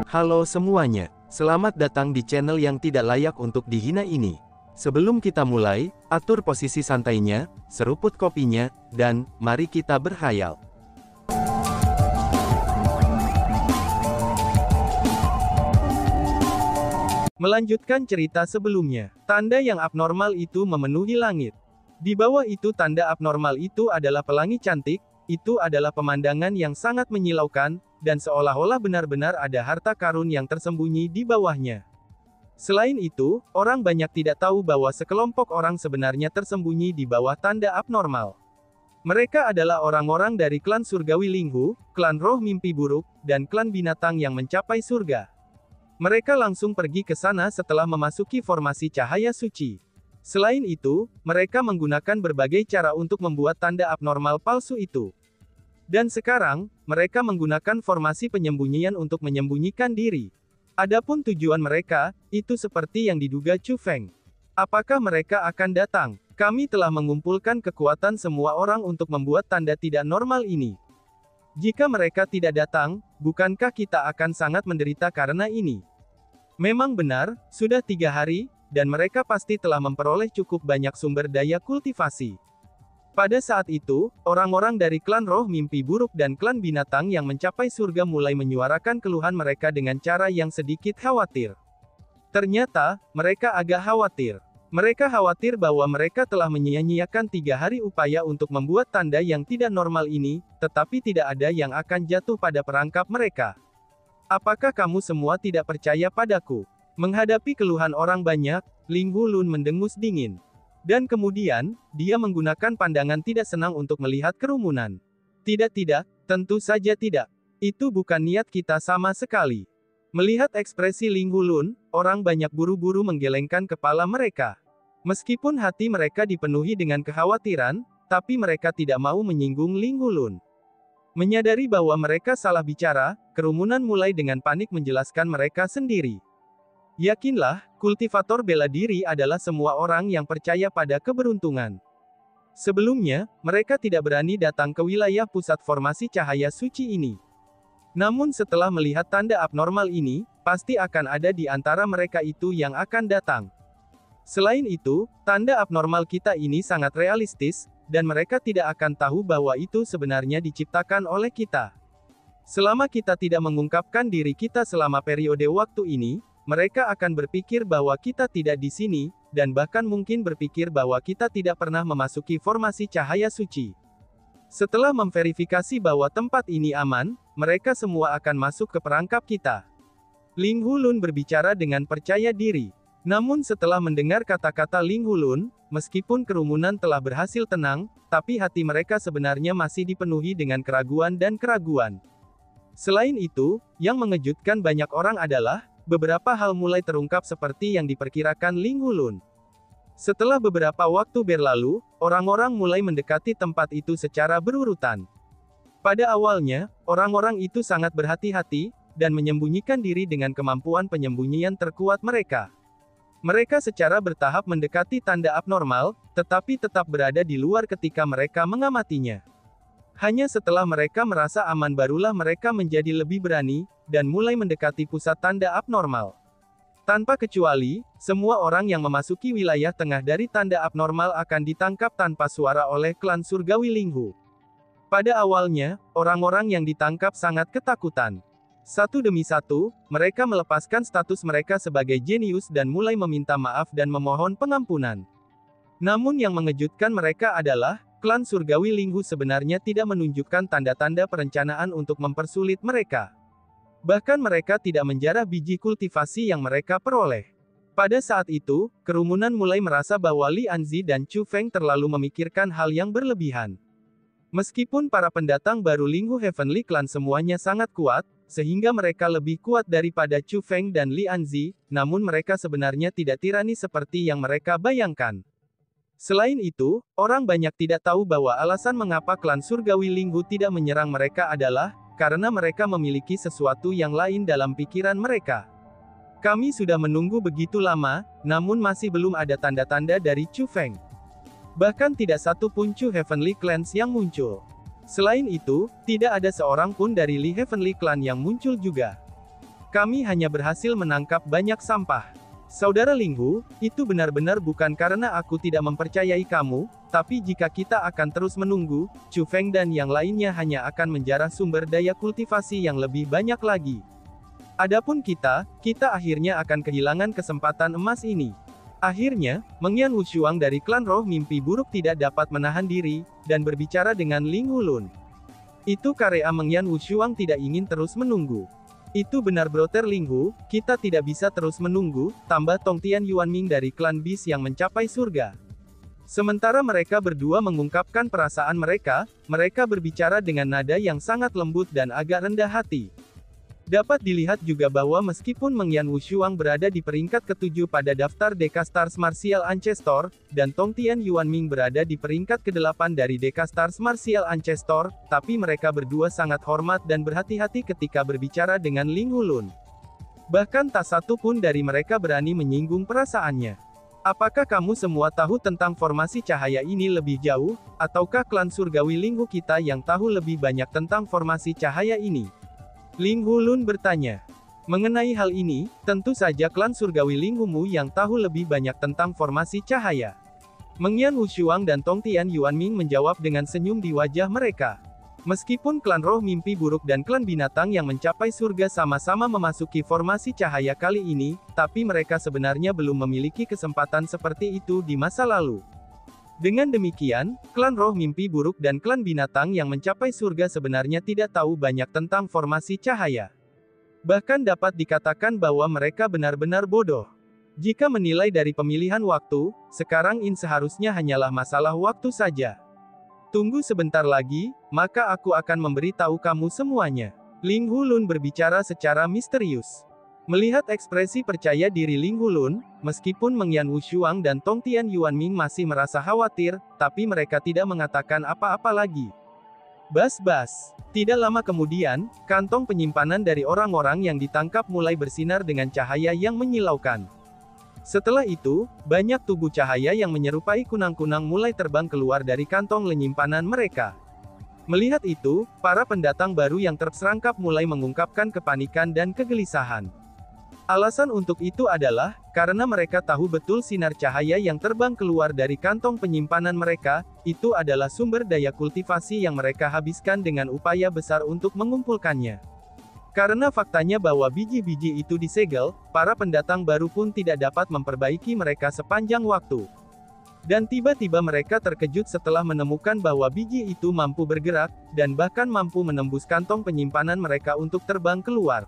Halo semuanya, selamat datang di channel yang tidak layak untuk dihina ini. Sebelum kita mulai, atur posisi santainya, seruput kopinya, dan mari kita berkhayal. Melanjutkan cerita sebelumnya, tanda yang abnormal itu memenuhi langit. Di bawah itu tanda abnormal itu adalah pelangi cantik, itu adalah pemandangan yang sangat menyilaukan, dan seolah-olah benar-benar ada harta karun yang tersembunyi di bawahnya. Selain itu, orang banyak tidak tahu bahwa sekelompok orang sebenarnya tersembunyi di bawah tanda abnormal. Mereka adalah orang-orang dari klan surgawi Linghu, klan roh mimpi buruk, dan klan binatang yang mencapai surga. Mereka langsung pergi ke sana setelah memasuki formasi cahaya suci. Selain itu, mereka menggunakan berbagai cara untuk membuat tanda abnormal palsu itu. Dan sekarang, mereka menggunakan formasi penyembunyian untuk menyembunyikan diri. Adapun tujuan mereka, itu seperti yang diduga Chu Feng. Apakah mereka akan datang? Kami telah mengumpulkan kekuatan semua orang untuk membuat tanda tidak normal ini. Jika mereka tidak datang, bukankah kita akan sangat menderita karena ini? Memang benar, sudah 3 hari, dan mereka pasti telah memperoleh cukup banyak sumber daya kultivasi. Pada saat itu, orang-orang dari klan roh mimpi buruk dan klan binatang yang mencapai surga mulai menyuarakan keluhan mereka dengan cara yang sedikit khawatir. Ternyata, mereka agak khawatir. Mereka khawatir bahwa mereka telah menyia-nyiakan 3 hari upaya untuk membuat tanda yang tidak normal ini, tetapi tidak ada yang akan jatuh pada perangkap mereka. Apakah kamu semua tidak percaya padaku? Menghadapi keluhan orang banyak, Ling Wulun mendengus dingin. Dan kemudian, dia menggunakan pandangan tidak senang untuk melihat kerumunan. Tidak, tentu saja tidak. Itu bukan niat kita sama sekali. Melihat ekspresi Ling Wulun, orang banyak buru-buru menggelengkan kepala mereka. Meskipun hati mereka dipenuhi dengan kekhawatiran, tapi mereka tidak mau menyinggung Ling Wulun. Menyadari bahwa mereka salah bicara, kerumunan mulai dengan panik menjelaskan mereka sendiri. Yakinlah, kultivator bela diri adalah semua orang yang percaya pada keberuntungan. Sebelumnya, mereka tidak berani datang ke wilayah pusat formasi cahaya suci ini. Namun setelah melihat tanda abnormal ini, pasti akan ada di antara mereka itu yang akan datang. Selain itu, tanda abnormal kita ini sangat realistis, dan mereka tidak akan tahu bahwa itu sebenarnya diciptakan oleh kita. Selama kita tidak mengungkapkan diri kita selama periode waktu ini, mereka akan berpikir bahwa kita tidak di sini, dan bahkan mungkin berpikir bahwa kita tidak pernah memasuki formasi cahaya suci. Setelah memverifikasi bahwa tempat ini aman, mereka semua akan masuk ke perangkap kita. Ling Wulun berbicara dengan percaya diri. Namun setelah mendengar kata-kata Ling Wulun, meskipun kerumunan telah berhasil tenang, tapi hati mereka sebenarnya masih dipenuhi dengan keraguan dan keraguan. Selain itu, yang mengejutkan banyak orang adalah, beberapa hal mulai terungkap seperti yang diperkirakan Ling Wulun. Setelah beberapa waktu berlalu, orang-orang mulai mendekati tempat itu secara berurutan. Pada awalnya, orang-orang itu sangat berhati-hati, dan menyembunyikan diri dengan kemampuan penyembunyian terkuat mereka. Mereka secara bertahap mendekati tanda abnormal, tetapi tetap berada di luar ketika mereka mengamatinya. Hanya setelah mereka merasa aman barulah mereka menjadi lebih berani, dan mulai mendekati pusat tanda abnormal. Tanpa kecuali, semua orang yang memasuki wilayah tengah dari tanda abnormal akan ditangkap tanpa suara oleh klan surgawi Linghu. Pada awalnya, orang-orang yang ditangkap sangat ketakutan. Satu demi satu, mereka melepaskan status mereka sebagai jenius dan mulai meminta maaf dan memohon pengampunan. Namun yang mengejutkan mereka adalah, klan surgawi Linghu sebenarnya tidak menunjukkan tanda-tanda perencanaan untuk mempersulit mereka. Bahkan mereka tidak menjarah biji kultivasi yang mereka peroleh. Pada saat itu, kerumunan mulai merasa bahwa Li Anzi dan Chu Feng terlalu memikirkan hal yang berlebihan. Meskipun para pendatang baru Linghu Heavenly Clan semuanya sangat kuat, sehingga mereka lebih kuat daripada Chu Feng dan Li Anzi, namun mereka sebenarnya tidak tirani seperti yang mereka bayangkan. Selain itu, orang banyak tidak tahu bahwa alasan mengapa klan surgawi Linghu tidak menyerang mereka adalah, karena mereka memiliki sesuatu yang lain dalam pikiran mereka. Kami sudah menunggu begitu lama, namun masih belum ada tanda-tanda dari Chu Feng. Bahkan tidak satu pun Chu Heavenly Clans yang muncul. Selain itu, tidak ada seorang pun dari Li Heavenly Clan yang muncul juga. Kami hanya berhasil menangkap banyak sampah. Saudara Ling Hu, itu benar-benar bukan karena aku tidak mempercayai kamu, tapi jika kita akan terus menunggu, Chu Feng dan yang lainnya hanya akan menjarah sumber daya kultivasi yang lebih banyak lagi. Adapun kita akhirnya akan kehilangan kesempatan emas ini. Akhirnya, Mengyan Wushuang dari klan roh mimpi buruk tidak dapat menahan diri, dan berbicara dengan Ling Hulun. Itu karena Mengyan Wushuang tidak ingin terus menunggu. Itu benar Brother Ling Hu, kita tidak bisa terus menunggu, tambah Tongtian Yuanming dari klan Bis yang mencapai surga. Sementara mereka berdua mengungkapkan perasaan mereka berbicara dengan nada yang sangat lembut dan agak rendah hati. Dapat dilihat juga bahwa meskipun Mengyan Wushuang berada di peringkat ke-7 pada daftar Decastars Martial Ancestor, dan Tongtian Yuanming berada di peringkat ke-8 dari Decastars Martial Ancestor, tapi mereka berdua sangat hormat dan berhati-hati ketika berbicara dengan Ling Hulun. Bahkan tak satu pun dari mereka berani menyinggung perasaannya. Apakah kamu semua tahu tentang formasi cahaya ini lebih jauh, ataukah klan surgawi Ling Hu kita yang tahu lebih banyak tentang formasi cahaya ini? Ling Hulun bertanya. Mengenai hal ini, tentu saja klan surgawi Ling Humu yang tahu lebih banyak tentang formasi cahaya. Mengyan Wushuang dan Tongtian Yuanming menjawab dengan senyum di wajah mereka. Meskipun klan roh mimpi buruk dan klan binatang yang mencapai surga sama-sama memasuki formasi cahaya kali ini, tapi mereka sebenarnya belum memiliki kesempatan seperti itu di masa lalu. Dengan demikian, klan roh mimpi buruk dan klan binatang yang mencapai surga sebenarnya tidak tahu banyak tentang formasi cahaya. Bahkan dapat dikatakan bahwa mereka benar-benar bodoh. Jika menilai dari pemilihan waktu, sekarang ini seharusnya hanyalah masalah waktu saja. Tunggu sebentar lagi, maka aku akan memberitahu kamu semuanya. Ling Hulun berbicara secara misterius. Melihat ekspresi percaya diri Ling Hulun, meskipun Mengyan Wushuang dan Tongtian Yuanming masih merasa khawatir, tapi mereka tidak mengatakan apa-apa lagi. Bas-bas. Tidak lama kemudian, kantong penyimpanan dari orang-orang yang ditangkap mulai bersinar dengan cahaya yang menyilaukan. Setelah itu, banyak tubuh cahaya yang menyerupai kunang-kunang mulai terbang keluar dari kantong penyimpanan mereka. Melihat itu, para pendatang baru yang terperangkap mulai mengungkapkan kepanikan dan kegelisahan. Alasan untuk itu adalah, karena mereka tahu betul sinar cahaya yang terbang keluar dari kantong penyimpanan mereka, itu adalah sumber daya kultivasi yang mereka habiskan dengan upaya besar untuk mengumpulkannya. Karena faktanya bahwa biji-biji itu disegel, para pendatang baru pun tidak dapat memperbaiki mereka sepanjang waktu. Dan tiba-tiba mereka terkejut setelah menemukan bahwa biji itu mampu bergerak, dan bahkan mampu menembus kantong penyimpanan mereka untuk terbang keluar.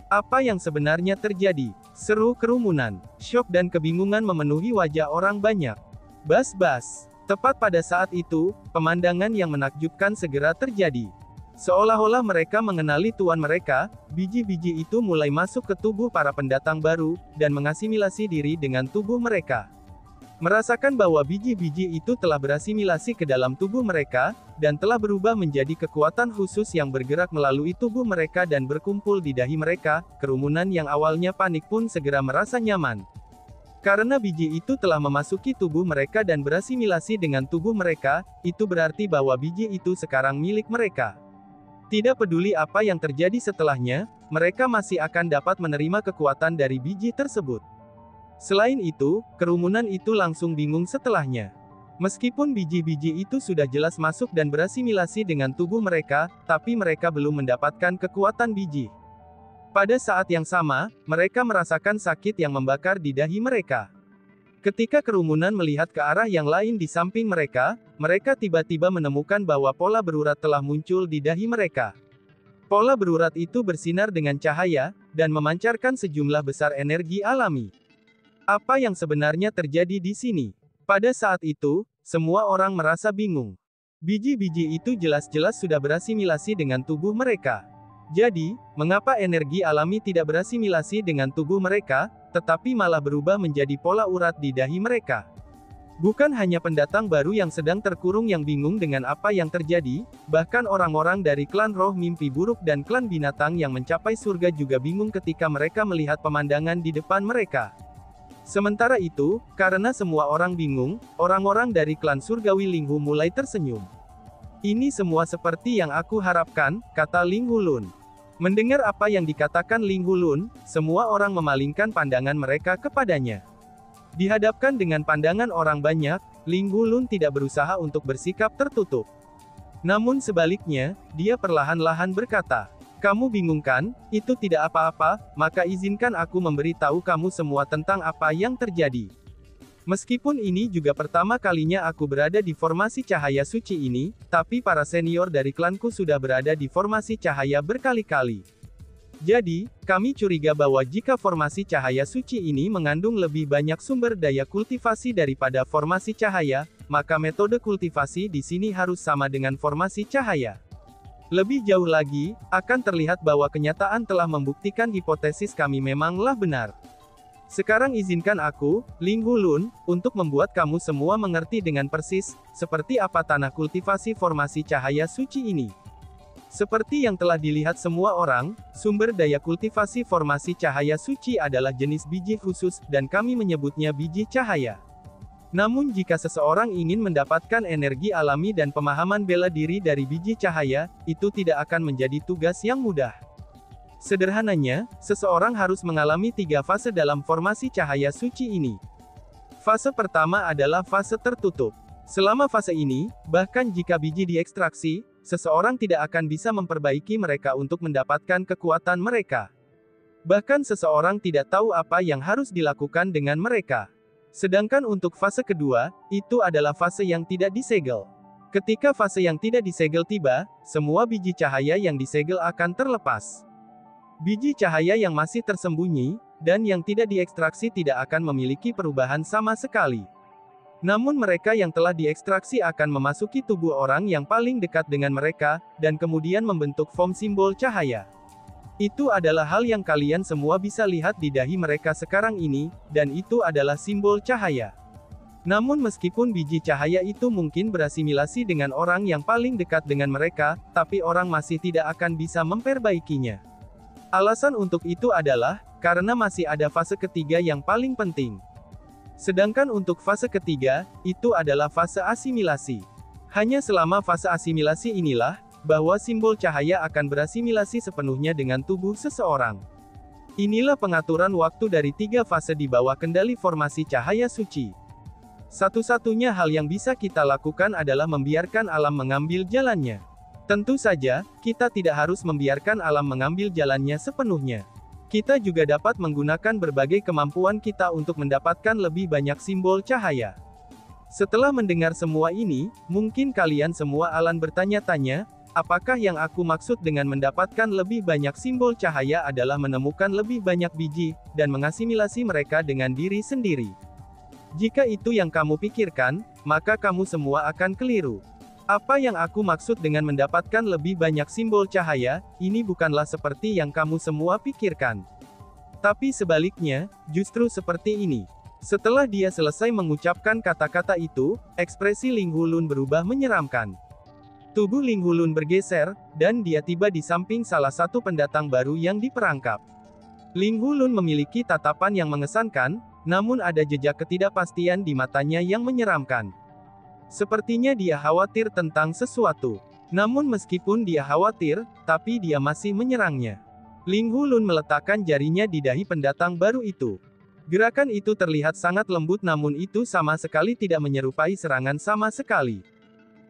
Apa yang sebenarnya terjadi? Seru kerumunan, syok dan kebingungan memenuhi wajah orang banyak. Bas-bas. Tepat pada saat itu, pemandangan yang menakjubkan segera terjadi. Seolah-olah mereka mengenali tuan mereka, biji-biji itu mulai masuk ke tubuh para pendatang baru, dan mengasimilasi diri dengan tubuh mereka. Merasakan bahwa biji-biji itu telah berasimilasi ke dalam tubuh mereka, dan telah berubah menjadi kekuatan khusus yang bergerak melalui tubuh mereka dan berkumpul di dahi mereka, kerumunan yang awalnya panik pun segera merasa nyaman. Karena biji itu telah memasuki tubuh mereka dan berasimilasi dengan tubuh mereka, itu berarti bahwa biji itu sekarang milik mereka. Tidak peduli apa yang terjadi setelahnya, mereka masih akan dapat menerima kekuatan dari biji tersebut. Selain itu, kerumunan itu langsung bingung setelahnya. Meskipun biji-biji itu sudah jelas masuk dan berasimilasi dengan tubuh mereka, tapi mereka belum mendapatkan kekuatan biji. Pada saat yang sama, mereka merasakan sakit yang membakar di dahi mereka. Ketika kerumunan melihat ke arah yang lain di samping mereka, mereka tiba-tiba menemukan bahwa pola berurat telah muncul di dahi mereka. Pola berurat itu bersinar dengan cahaya, dan memancarkan sejumlah besar energi alami. Apa yang sebenarnya terjadi di sini? Pada saat itu, semua orang merasa bingung. Biji-biji itu jelas-jelas sudah berasimilasi dengan tubuh mereka. Jadi, mengapa energi alami tidak berasimilasi dengan tubuh mereka, tetapi malah berubah menjadi pola urat di dahi mereka? Bukan hanya pendatang baru yang sedang terkurung yang bingung dengan apa yang terjadi, bahkan orang-orang dari klan roh mimpi buruk dan klan binatang yang mencapai surga juga bingung ketika mereka melihat pemandangan di depan mereka. Sementara itu, karena semua orang bingung, orang-orang dari klan surgawi Ling Hu mulai tersenyum. Ini semua seperti yang aku harapkan, kata Ling Hulun. Mendengar apa yang dikatakan Ling Hulun, semua orang memalingkan pandangan mereka kepadanya. Dihadapkan dengan pandangan orang banyak, Ling Hulun tidak berusaha untuk bersikap tertutup. Namun sebaliknya, dia perlahan-lahan berkata, "Kamu bingung kan? Itu tidak apa-apa, maka izinkan aku memberitahu kamu semua tentang apa yang terjadi. Meskipun ini juga pertama kalinya aku berada di formasi cahaya suci ini, tapi para senior dari klanku sudah berada di formasi cahaya berkali-kali. Jadi, kami curiga bahwa jika formasi cahaya suci ini mengandung lebih banyak sumber daya kultivasi daripada formasi cahaya, maka metode kultivasi di sini harus sama dengan formasi cahaya. Lebih jauh lagi, akan terlihat bahwa kenyataan telah membuktikan hipotesis kami memanglah benar. Sekarang izinkan aku, Ling Hulun, untuk membuat kamu semua mengerti dengan persis, seperti apa tanah kultivasi formasi cahaya suci ini. Seperti yang telah dilihat semua orang, sumber daya kultivasi formasi cahaya suci adalah jenis biji khusus, dan kami menyebutnya biji cahaya. Namun jika seseorang ingin mendapatkan energi alami dan pemahaman bela diri dari biji cahaya, itu tidak akan menjadi tugas yang mudah. Sederhananya, seseorang harus mengalami 3 fase dalam formasi cahaya suci ini. Fase pertama adalah fase tertutup. Selama fase ini, bahkan jika biji diekstraksi, seseorang tidak akan bisa memperbaiki mereka untuk mendapatkan kekuatan mereka. Bahkan seseorang tidak tahu apa yang harus dilakukan dengan mereka. Sedangkan untuk fase kedua, itu adalah fase yang tidak disegel. Ketika fase yang tidak disegel tiba, semua biji cahaya yang disegel akan terlepas. Biji cahaya yang masih tersembunyi, dan yang tidak diekstraksi tidak akan memiliki perubahan sama sekali. Namun mereka yang telah diekstraksi akan memasuki tubuh orang yang paling dekat dengan mereka, dan kemudian membentuk form simbol cahaya. Itu adalah hal yang kalian semua bisa lihat di dahi mereka sekarang ini, dan itu adalah simbol cahaya. Namun meskipun biji cahaya itu mungkin berasimilasi dengan orang yang paling dekat dengan mereka, tapi orang masih tidak akan bisa memperbaikinya. Alasan untuk itu adalah, karena masih ada fase ketiga yang paling penting. Sedangkan untuk fase ketiga, itu adalah fase asimilasi. Hanya selama fase asimilasi inilah, bahwa simbol cahaya akan berasimilasi sepenuhnya dengan tubuh seseorang. Inilah pengaturan waktu dari 3 fase di bawah kendali formasi cahaya suci. Satu-satunya hal yang bisa kita lakukan adalah membiarkan alam mengambil jalannya. Tentu saja, kita tidak harus membiarkan alam mengambil jalannya sepenuhnya. Kita juga dapat menggunakan berbagai kemampuan kita untuk mendapatkan lebih banyak simbol cahaya. Setelah mendengar semua ini, mungkin kalian semua akan bertanya-tanya, apakah yang aku maksud dengan mendapatkan lebih banyak simbol cahaya adalah menemukan lebih banyak biji, dan mengasimilasi mereka dengan diri sendiri? Jika itu yang kamu pikirkan, maka kamu semua akan keliru. Apa yang aku maksud dengan mendapatkan lebih banyak simbol cahaya, ini bukanlah seperti yang kamu semua pikirkan. Tapi sebaliknya, justru seperti ini. Setelah dia selesai mengucapkan kata-kata itu, ekspresi Ling Hulun berubah menyeramkan. Tubuh Ling Hulun bergeser, dan dia tiba di samping salah satu pendatang baru yang diperangkap. Ling Hulun memiliki tatapan yang mengesankan, namun ada jejak ketidakpastian di matanya yang menyeramkan. Sepertinya dia khawatir tentang sesuatu. Namun meskipun dia khawatir, tapi dia masih menyerangnya. Ling Hulun meletakkan jarinya di dahi pendatang baru itu. Gerakan itu terlihat sangat lembut namun itu sama sekali tidak menyerupai serangan sama sekali.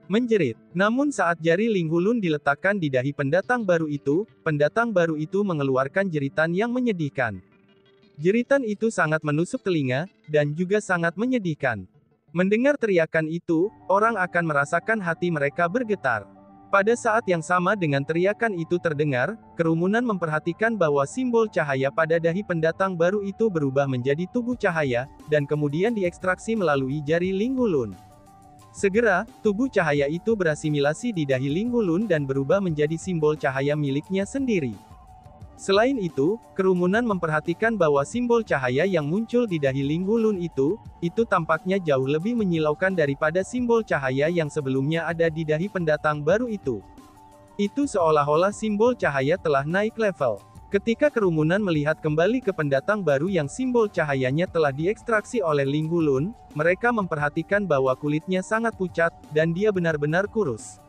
Menjerit. Namun saat jari Ling Hulun diletakkan di dahi pendatang baru itu mengeluarkan jeritan yang menyedihkan. Jeritan itu sangat menusuk telinga, dan juga sangat menyedihkan. Mendengar teriakan itu, orang akan merasakan hati mereka bergetar. Pada saat yang sama dengan teriakan itu terdengar, kerumunan memperhatikan bahwa simbol cahaya pada dahi pendatang baru itu berubah menjadi tubuh cahaya, dan kemudian diekstraksi melalui jari Ling Hulun. Segera, tubuh cahaya itu berasimilasi di dahi Ling Hulun dan berubah menjadi simbol cahaya miliknya sendiri. Selain itu, kerumunan memperhatikan bahwa simbol cahaya yang muncul di dahi Ling Hulun itu tampaknya jauh lebih menyilaukan daripada simbol cahaya yang sebelumnya ada di dahi pendatang baru itu. Itu seolah-olah simbol cahaya telah naik level. Ketika kerumunan melihat kembali ke pendatang baru yang simbol cahayanya telah diekstraksi oleh Ling Hulun, mereka memperhatikan bahwa kulitnya sangat pucat, dan dia benar-benar kurus.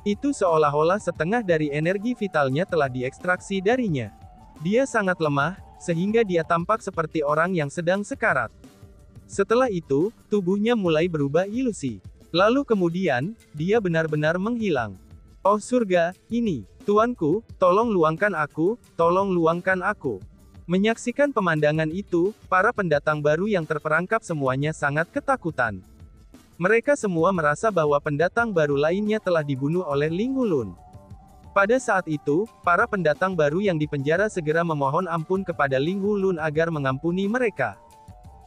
Itu seolah-olah setengah dari energi vitalnya telah diekstraksi darinya. Dia sangat lemah, sehingga dia tampak seperti orang yang sedang sekarat. Setelah itu, tubuhnya mulai berubah ilusi. Lalu kemudian, dia benar-benar menghilang. Oh surga, ini, tuanku, tolong luangkan aku, tolong luangkan aku. Menyaksikan pemandangan itu, para pendatang baru yang terperangkap semuanya sangat ketakutan. Mereka semua merasa bahwa pendatang baru lainnya telah dibunuh oleh Ling Hulun. Pada saat itu, para pendatang baru yang dipenjara segera memohon ampun kepada Ling Hulun agar mengampuni mereka.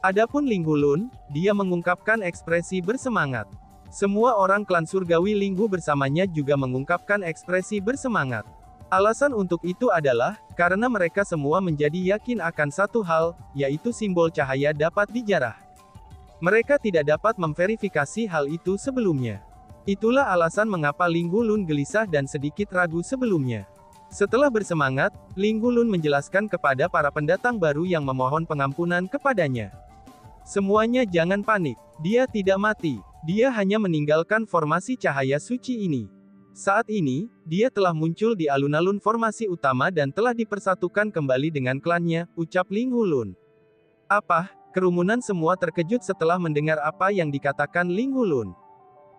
Adapun Ling Hulun, dia mengungkapkan ekspresi bersemangat. Semua orang klan surgawi Linghu bersamanya juga mengungkapkan ekspresi bersemangat. Alasan untuk itu adalah, karena mereka semua menjadi yakin akan satu hal, yaitu simbol cahaya dapat dijarah. Mereka tidak dapat memverifikasi hal itu sebelumnya. Itulah alasan mengapa Ling Hulun gelisah dan sedikit ragu sebelumnya. Setelah bersemangat, Ling Hulun menjelaskan kepada para pendatang baru yang memohon pengampunan kepadanya. Semuanya jangan panik, dia tidak mati, dia hanya meninggalkan formasi cahaya suci ini. Saat ini, dia telah muncul di alun-alun formasi utama dan telah dipersatukan kembali dengan klannya, ucap Ling Hulun. Apa? Kerumunan semua terkejut setelah mendengar apa yang dikatakan Ling Hulun.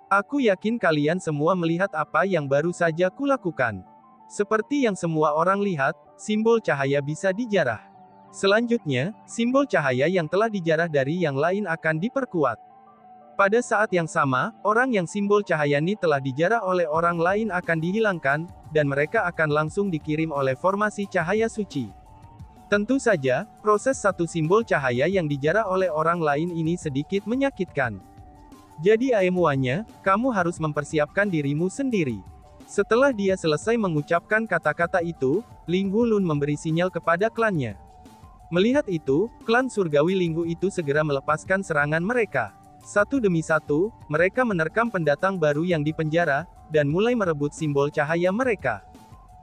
Aku yakin kalian semua melihat apa yang baru saja kulakukan. Seperti yang semua orang lihat, simbol cahaya bisa dijarah. Selanjutnya, simbol cahaya yang telah dijarah dari yang lain akan diperkuat. Pada saat yang sama, orang yang simbol cahaya ini telah dijarah oleh orang lain akan dihilangkan, dan mereka akan langsung dikirim oleh formasi cahaya suci. Tentu saja, proses satu simbol cahaya yang dijarah oleh orang lain ini sedikit menyakitkan. Jadi aemuanya, kamu harus mempersiapkan dirimu sendiri. Setelah dia selesai mengucapkan kata-kata itu, Ling Hulun memberi sinyal kepada klannya. Melihat itu, klan surgawi Linghu itu segera melepaskan serangan mereka. Satu demi satu, mereka menerkam pendatang baru yang dipenjara, dan mulai merebut simbol cahaya mereka.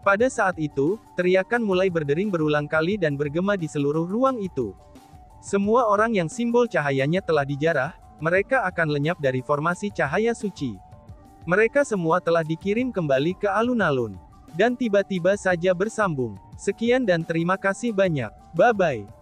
Pada saat itu, teriakan mulai berdering berulang kali dan bergema di seluruh ruang itu. Semua orang yang simbol cahayanya telah dijarah, mereka akan lenyap dari formasi cahaya suci. Mereka semua telah dikirim kembali ke alun-alun. Dan tiba-tiba saja bersambung. Sekian dan terima kasih banyak. Bye-bye.